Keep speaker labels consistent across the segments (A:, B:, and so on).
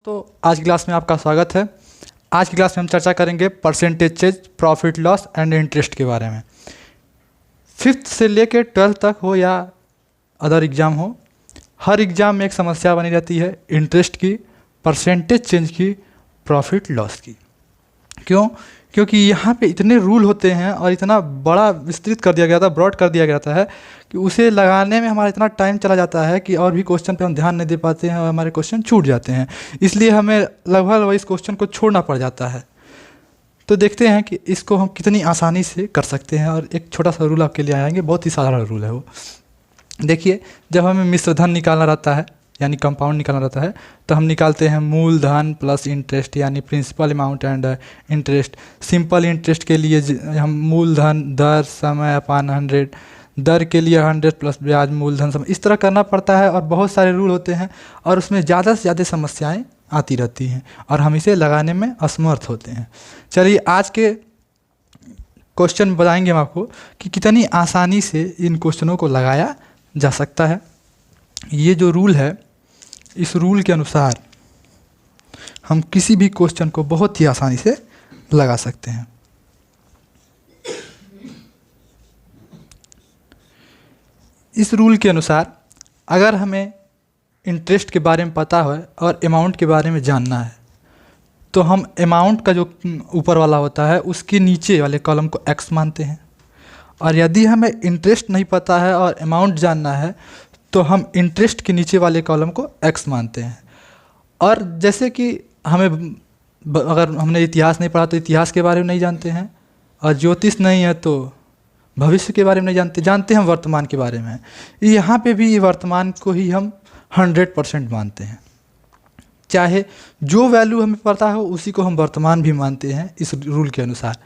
A: तो आज की क्लास में आपका स्वागत है। आज की क्लास में हम चर्चा करेंगे percentage, profit loss and interest के बारे में। 5th से लेकर 12th तक हो या अदर एग्ज़ाम हो, हर एग्ज़ाम में एक समस्या बनी रहती है इंटरेस्ट की, परसेंटेज चेंज की, प्रॉफिट लॉस की। क्यों? क्योंकि यहाँ पे इतने रूल होते हैं और इतना बड़ा विस्तृत कर दिया गया था, ब्रॉड कर दिया गया है कि उसे लगाने में हमारा इतना टाइम चला जाता है कि और भी क्वेश्चन पे हम ध्यान नहीं दे पाते हैं और हमारे क्वेश्चन छूट जाते हैं। इसलिए हमें लगभग इस क्वेश्चन को छोड़ना पड़ जाता है। तो देखते हैं कि इसको हम कितनी आसानी से कर सकते हैं। और एक छोटा सा रूल आपके लिए आएंगे, बहुत ही साधारण रूल है वो। देखिए, जब हमें मिश्रधन निकालना रहता है यानी कंपाउंड निकालना रहता है तो हम निकालते हैं मूलधन प्लस इंटरेस्ट यानी principal amount and interest. Simple interest के लिए हम मूलधन दर समय अपान 100, दर के लिए 100 प्लस ब्याज मूलधन समय, इस तरह करना पड़ता है। और बहुत सारे रूल होते हैं और उसमें ज़्यादा से ज़्यादा समस्याएं आती रहती हैं और हम इसे लगाने में असमर्थ होते हैं। चलिए, आज के क्वेश्चन बताएंगे हम आपको कि कितनी आसानी से इन क्वेश्चनों को लगाया जा सकता है। ये जो रूल है, इस रूल के अनुसार हम किसी भी क्वेश्चन को बहुत ही आसानी से लगा सकते हैं। इस रूल के अनुसार अगर हमें इंटरेस्ट के बारे में पता है और अमाउंट के बारे में जानना है तो हम अमाउंट का जो ऊपर वाला होता है उसके नीचे वाले कॉलम को x मानते हैं। और यदि हमें इंटरेस्ट नहीं पता है और अमाउंट जानना है तो हम इंटरेस्ट के नीचे वाले कॉलम को x मानते हैं। और जैसे कि हमें अगर हमने इतिहास नहीं पढ़ा तो इतिहास के बारे में नहीं जानते हैं, और ज्योतिष नहीं है तो भविष्य के बारे में नहीं जानते हम वर्तमान के बारे में। यहाँ पे भी वर्तमान को ही हम 100% मानते हैं। चाहे जो वैल्यू हमें पता हो उसी को हम वर्तमान भी मानते हैं इस रूल के अनुसार।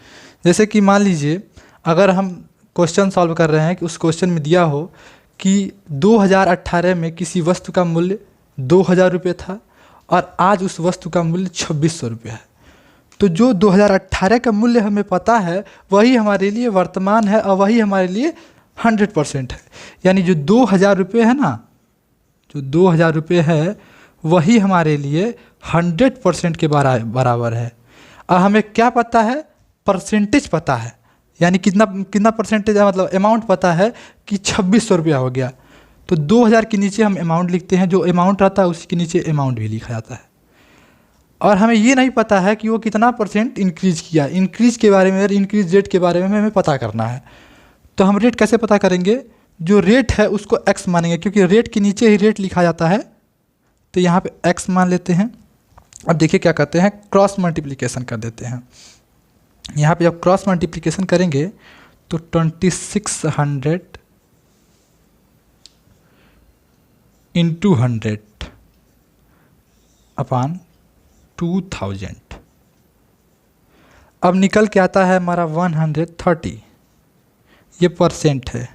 A: जैसे कि मान लीजिए, अगर हम क्वेश्चन सॉल्व कर रहे हैं कि उस क्वेश्चन में दिया हो कि 2018 में किसी वस्तु का मूल्य 2000 रुपये था और आज उस वस्तु का मूल्य 2600 रुपये है, तो जो 2018 का मूल्य हमें पता है वही हमारे लिए वर्तमान है और वही हमारे लिए 100% है। यानी जो 2000 रुपये है ना, जो 2000 रुपये है वही हमारे लिए 100% के बराबर है। और हमें क्या पता है? परसेंटेज पता है, यानी कितना परसेंटेज है, मतलब अमाउंट पता है कि 2600 रुपया हो गया। तो 2000 के नीचे हम अमाउंट लिखते हैं, जो अमाउंट रहता है उसी के नीचे अमाउंट भी लिखा जाता है। और हमें ये नहीं पता है कि वो कितना % इंक्रीज किया। इंक्रीज के बारे में, इंक्रीज रेट के बारे में हमें पता करना है। तो हम रेट कैसे पता करेंगे? जो रेट है उसको x मानेंगे, क्योंकि रेट के नीचे ही रेट लिखा जाता है। तो यहाँ पे x मान लेते हैं। अब देखिए क्या करते हैं, क्रॉस मल्टीप्लिकेशन कर देते हैं। यहाँ पे जब क्रॉस मल्टीप्लिकेशन करेंगे तो 2600 इंटू 100 अपान 2000, अब निकल के आता है हमारा 130। ये परसेंट है,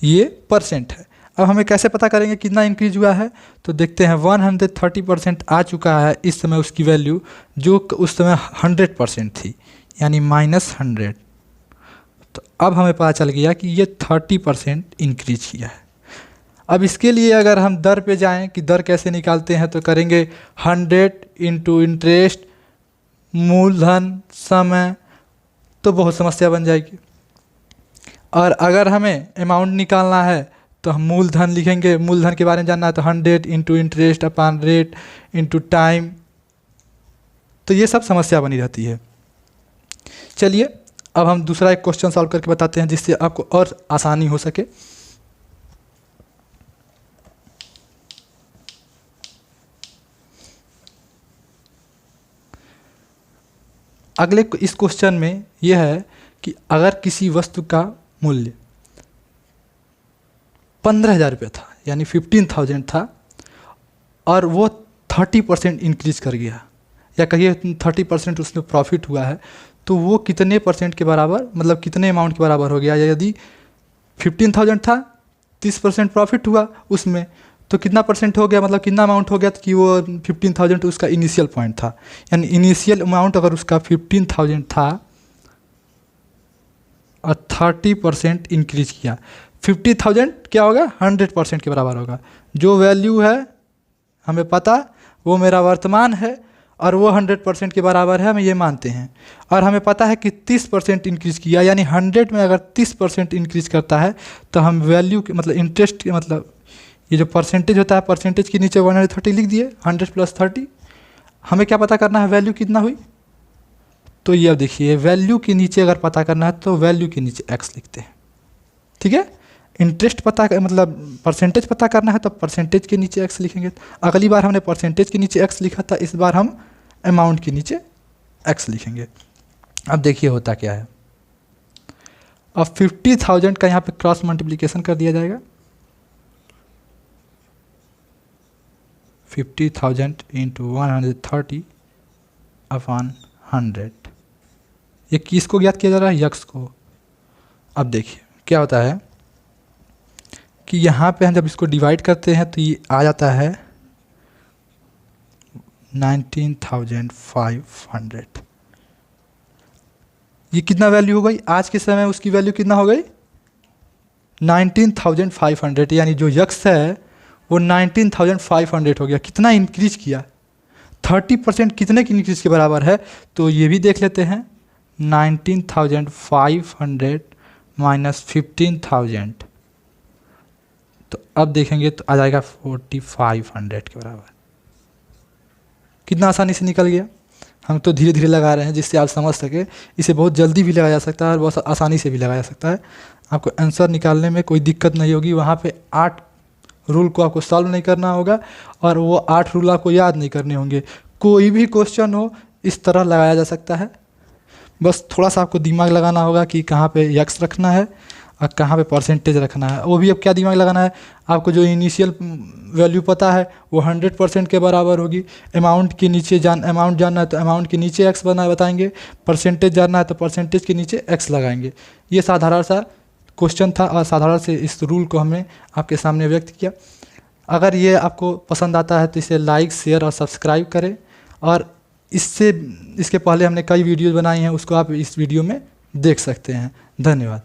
A: ये परसेंट है। अब हमें कैसे पता करेंगे कितना इंक्रीज हुआ है? तो देखते हैं 130% आ चुका है इस समय उसकी वैल्यू, जो उस समय 100% थी, यानी -100। तो अब हमें पता चल गया कि ये 30% इंक्रीज किया है। अब इसके लिए अगर हम दर पे जाएं कि दर कैसे निकालते हैं, तो करेंगे 100 इंटू इंटरेस्ट मूलधन समय, तो बहुत समस्या बन जाएगी। और अगर हमें अमाउंट निकालना है तो हम मूलधन लिखेंगे, मूलधन के बारे में जानना है तो 100 इंटू इंटरेस्ट अपान रेट इंटू टाइम। तो ये सब समस्या बनी रहती है। चलिए, अब हम दूसरा एक क्वेश्चन सॉल्व करके बताते हैं जिससे आपको और आसानी हो सके। अगले इस क्वेश्चन में यह है कि अगर किसी वस्तु का मूल्य 15,000 रुपये था, यानी 15,000 था, और वो 30% इंक्रीज कर गया, या कहिए 30% उसमें प्रॉफिट हुआ है, तो वो कितने % के बराबर, मतलब कितने अमाउंट के बराबर हो गया? यदि 15,000 था, 30% प्रॉफिट हुआ उसमें, तो कितना % हो गया, मतलब कितना अमाउंट हो गया? कि वो 15,000 उसका इनिशियल पॉइंट था, यानी इनिशियल अमाउंट अगर उसका 15,000 था और 30% इंक्रीज किया, 50,000 क्या होगा? 100% के बराबर होगा। जो वैल्यू है हमें पता वो मेरा वर्तमान है और वो 100% के बराबर है, हम ये मानते हैं। और हमें पता है कि 30% इंक्रीज़ किया, यानी 100 में अगर 30% इंक्रीज़ करता है तो हम वैल्यू के मतलब इंटरेस्ट के मतलब ये जो परसेंटेज होता है, परसेंटेज के नीचे 130 लिख दिए, 100 + 30। हमें क्या पता करना है, वैल्यू कितना हुई। तो ये अब देखिए, वैल्यू के नीचे अगर पता करना है तो वैल्यू के नीचे x लिखते हैं, ठीक है। इंटरेस्ट पता मतलब परसेंटेज पता करना है तो परसेंटेज के नीचे x लिखेंगे। अगली बार हमने परसेंटेज के नीचे x लिखा था, इस बार हम अमाउंट के नीचे x लिखेंगे। अब देखिए होता क्या है, अब 50,000 का यहाँ पे क्रॉस मल्टीप्लिकेशन कर दिया जाएगा। 50,000 इंटू 130/100, ये किसको ज्ञात किया जा रहा है, यक्स को। अब देखिए क्या होता है कि यहाँ पे हम जब इसको डिवाइड करते हैं तो ये आ जाता है 19,500। ये कितना वैल्यू हो गई, आज के समय उसकी वैल्यू कितना हो गई, 19,500, यानी जो यक्स है वो 19,500 हो गया। कितना इंक्रीज किया, 30% कितने की इंक्रीज के बराबर है, तो ये भी देख लेते हैं। 19,500 माइनस 15,000, तो अब देखेंगे तो आ जाएगा 4,500 के बराबर। कितना आसानी से निकल गया। हम तो धीरे धीरे लगा रहे हैं जिससे आप समझ सके। इसे बहुत जल्दी भी लगाया जा सकता है और बहुत आसानी से भी लगाया जा सकता है। आपको आंसर निकालने में कोई दिक्कत नहीं होगी। वहाँ पे 8 रूल को आपको सॉल्व नहीं करना होगा और वो 8 रूल आपको याद नहीं करने होंगे। कोई भी क्वेश्चन हो इस तरह लगाया जा सकता है। बस थोड़ा सा आपको दिमाग लगाना होगा कि कहाँ पे यक्स रखना है और कहाँ पे परसेंटेज रखना है। वो भी अब क्या दिमाग लगाना है, आपको जो इनिशियल वैल्यू पता है वो 100% के बराबर होगी। अमाउंट के नीचे अमाउंट जानना है तो अमाउंट के नीचे एक्स बताएंगे, परसेंटेज जानना है तो परसेंटेज के नीचे एक्स लगाएंगे। ये साधारण सा क्वेश्चन था और साधारण से इस रूल को हमने आपके सामने व्यक्त किया। अगर ये आपको पसंद आता है तो इसे लाइक, शेयर और सब्सक्राइब करें। और इसके पहले हमने कई वीडियो बनाई हैं, उसको आप इस वीडियो में देख सकते हैं। धन्यवाद।